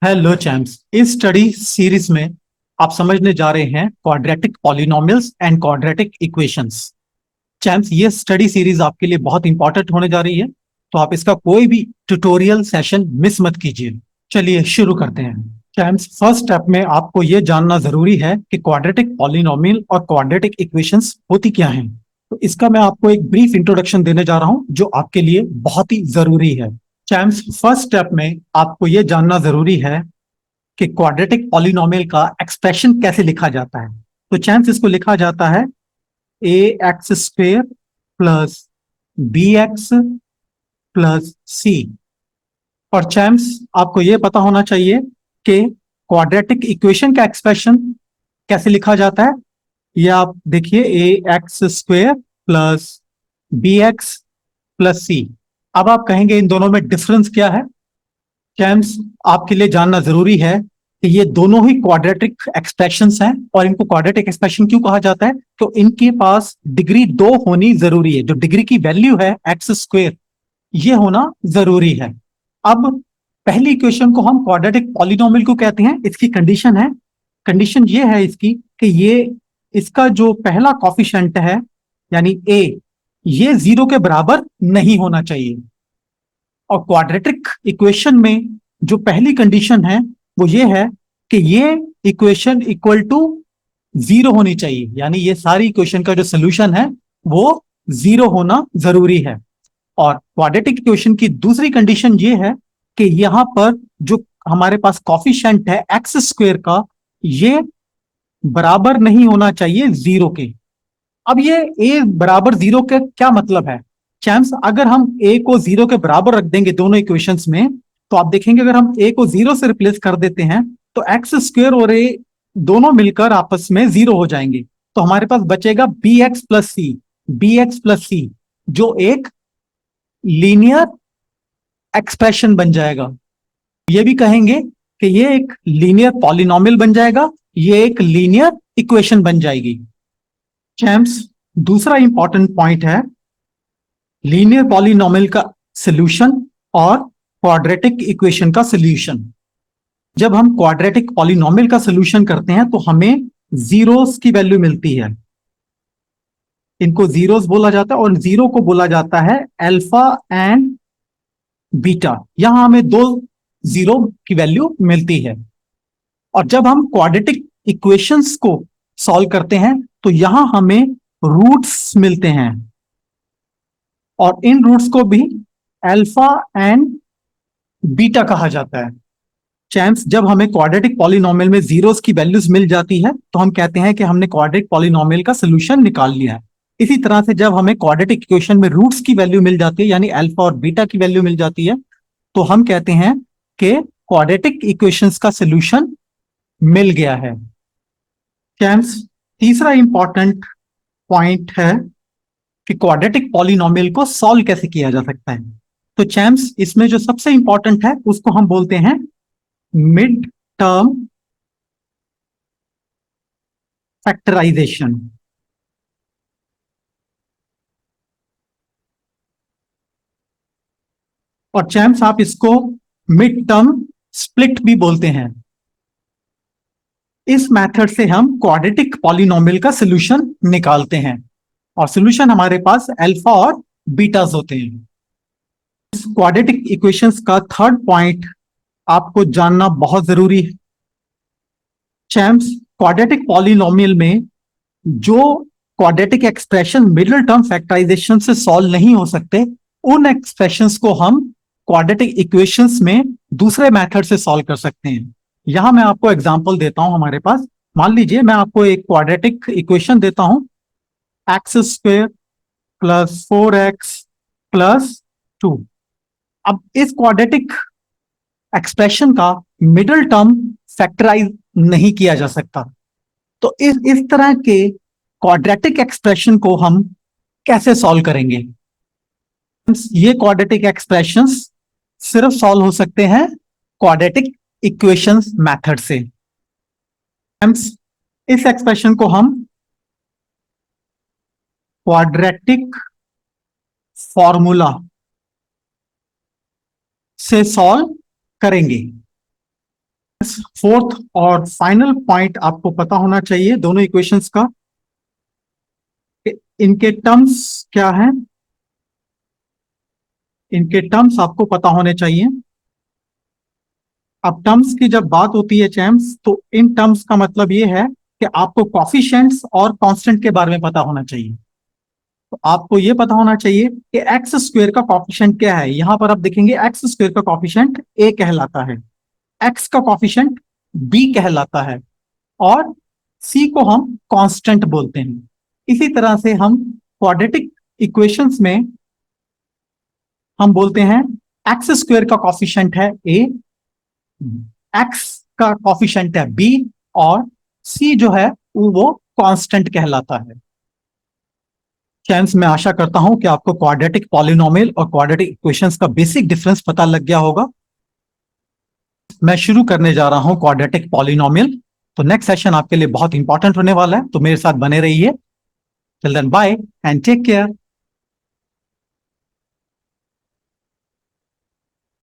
Hello champs. इस study series में आप समझने जा रहे हैं quadratic polynomials and quadratic equations. Champs, ये स्टडी सीरीज आपके लिए बहुत इंपॉर्टेंट होने जा रही है, तो आप इसका कोई भी ट्यूटोरियल सेशन मिस मत कीजिए। चलिए शुरू करते हैं। चैम्प्स, फर्स्ट स्टेप में आपको यह जानना जरूरी है कि क्वाड्रेटिक पॉलिनोमियल और क्वाड्रेटिक इक्वेशंस होती क्या हैं। तो इसका मैं आपको एक ब्रीफ इंट्रोडक्शन देने जा रहा हूं जो आपके लिए बहुत ही जरूरी है। चैम्प्स, फर्स्ट स्टेप में आपको यह जानना जरूरी है कि क्वाड्रेटिक पॉलिनोमियल का एक्सप्रेशन कैसे लिखा जाता है। तो चैम्प्स, इसको लिखा जाता है A x square plus B x plus C. और चैम्प्स, आपको यह पता होना चाहिए कि क्वाड्रेटिक इक्वेशन का एक्सप्रेशन कैसे लिखा जाता है। यह आप देखिए, A x square plus B x plus C. अब आप कहेंगे इन दोनों में डिफरेंस क्या है। चैम्प्स, आपके लिए जानना जरूरी है कि ये दोनों ही क्वाड्रेटिक एक्सप्रेशंस हैं। और इनको क्वाड्रेटिक एक्सप्रेशन क्यों कहा जाता है, तो इनके पास डिग्री 2 होनी जरूरी है। जो डिग्री की वैल्यू है एक्स स्क्वेयर, ये होना जरूरी है। अब पहली इक्वेशन को हम क्वाड्रेटिक पॉलिनोमियल को कहते हैं। इसकी कंडीशन है, कंडीशन ये है इसकी कि ये इसका जो पहला कॉफिशिएंट है यानी ए, ये 0 के बराबर नहीं होना चाहिए। और क्वाड्रेटिक इक्वेशन में जो पहली कंडीशन है वो ये है कि ये इक्वेशन इक्वल टू 0 होनी चाहिए, यानी ये सारी इक्वेशन का जो सोल्यूशन है वो 0 होना जरूरी है। और क्वाड्रेटिक इक्वेशन की दूसरी कंडीशन ये है कि यहां पर जो हमारे पास कॉफिशिएंट है एक्स स्क्वेयर का, ये बराबर नहीं होना चाहिए 0 के। अब ये ए बराबर 0 के क्या मतलब है। चैम्प्स, अगर हम ए को 0 के बराबर रख देंगे दोनों इक्वेशंस में, तो आप देखेंगे अगर हम ए को 0 से रिप्लेस कर देते हैं तो एक्स स्क्वेयर और ए दोनों मिलकर आपस में 0 हो जाएंगे। तो हमारे पास बचेगा बी एक्स प्लस सी, बी एक्स प्लस सी, जो एक लीनियर एक्सप्रेशन बन जाएगा। ये भी कहेंगे कि ये एक लीनियर पॉलिनोमियल बन जाएगा, ये एक लीनियर इक्वेशन बन जाएगी। चैम्प्स, दूसरा इंपॉर्टेंट पॉइंट है लीनियर पॉलिनोमियल का सॉल्यूशन और क्वाड्रेटिक इक्वेशन का सॉल्यूशन। जब हम क्वाड्रेटिक पॉलिनोमियल का सॉल्यूशन करते हैं तो हमें जीरोस की वैल्यू मिलती है। इनको जीरोस बोला जाता है और जीरो को बोला जाता है अल्फा एंड बीटा। यहां हमें दो जीरो की वैल्यू मिलती है। और जब हम क्वाड्रेटिक इक्वेशंस को सॉल्व करते हैं तो यहां हमें रूट्स मिलते हैं और इन रूट्स को भी अल्फा एंड बीटा कहा जाता है। चैम्प्स, जब हमें क्वाड्रेटिक पॉलिनोमियल में जीरोस की वैल्यूज मिल जाती है तो हम कहते हैं कि हमने क्वाड्रेटिक पॉलिनोमियल का सोल्यूशन निकाल लिया है। इसी तरह से जब हमें क्वाड्रेटिक इक्वेशन में रूट्स की वैल्यू मिल जाती है यानी अल्फा और बीटा की वैल्यू मिल जाती है, तो हम कहते हैं कि क्वाड्रेटिक इक्वेशंस का सोल्यूशन मिल गया है। चैम्प्स, तीसरा इंपॉर्टेंट पॉइंट है कि क्वाड्रेटिक पॉलिनोमियल को सॉल्व कैसे किया जा सकता है। तो चैम्प्स, इसमें जो सबसे इंपॉर्टेंट है उसको हम बोलते हैं मिड टर्म फैक्टराइजेशन। और चैम्प्स, आप इसको मिड टर्म स्प्लिट भी बोलते हैं। इस मेथड से हम क्वाड्रेटिक पॉलिनोमियल का सॉल्यूशन निकालते हैं और सॉल्यूशन हमारे पास अल्फा और बीटास होते हैं। इस क्वाड्रेटिक इक्वेशंस का थर्ड पॉइंट आपको जानना बहुत जरूरी है। चैम्प्स, क्वाड्रेटिक पॉलिनोमियल में जो quadratic expression middle term factorisation से सॉल्व नहीं हो सकते, उन एक्सप्रेशंस को हम क्वाड्रेटिक इक्वेशंस में दूसरे मेथड से सॉल्व कर सकते हैं। यहां मैं आपको एग्जांपल देता हूं। हमारे पास मान लीजिए मैं आपको एक क्वाड्रेटिक इक्वेशन देता हूं, x square plus 4x plus 2। अब इस क्वाड्रेटिक एक्सप्रेशन का मिडिल टर्म फैक्टराइज नहीं किया जा सकता। तो इस तरह के क्वाड्रेटिक एक्सप्रेशन को हम कैसे सॉल्व करेंगे। ये क्वाड्रेटिक एक्सप्रेशंस सिर्फ सॉल्व हो सकते हैं क्वाड्रेटिक इक्वेशंस मेथड से। इस एक्सप्रेशन को हम क्वाड्रेटिक फॉर्मूला से सॉल्व करेंगे। फोर्थ और फाइनल पॉइंट आपको पता होना चाहिए दोनों इक्वेशंस का, इनके टर्म्स क्या हैं, इनके टर्म्स आपको पता होने चाहिए। अब टर्म्स की जब बात होती है चैम्स, तो इन टर्म्स का मतलब ये है कि आपको कॉफिशिएंट्स और कांस्टेंट के बारे में पता होना चाहिए। तो आपको ये पता होना चाहिए कि एक्स स्क्वायर का कॉफिशिएंट क्या है। यहां पर आप देखेंगे एक्स स्क्वायर का कॉफिशिएंट ए कहलाता है, एक्स का कॉफिशिएंट बी कहलाता है, और सी को हम कांस्टेंट बोलते हैं। इसी तरह से हम क्वाड्रेटिक इक्वेशंस में हम बोलते हैं एक्स स्क्वायर का कॉफिशिएंट है ए, एक्स का कॉफिशिएंट है बी, और सी जो है वो कांस्टेंट कहलाता है। फ्रेंड्स, मैं आशा करता हूं कि आपको क्वाड्रेटिक पॉलिनोमियल और क्वाड्रेटिक इक्वेशंस का बेसिक डिफरेंस पता लग गया होगा। मैं शुरू करने जा रहा हूं क्वाड्रेटिक पॉलिनोमियल। तो नेक्स्ट सेशन आपके लिए बहुत इंपॉर्टेंट होने वाला है, तो मेरे साथ बने रहिए। Till then bye and take care.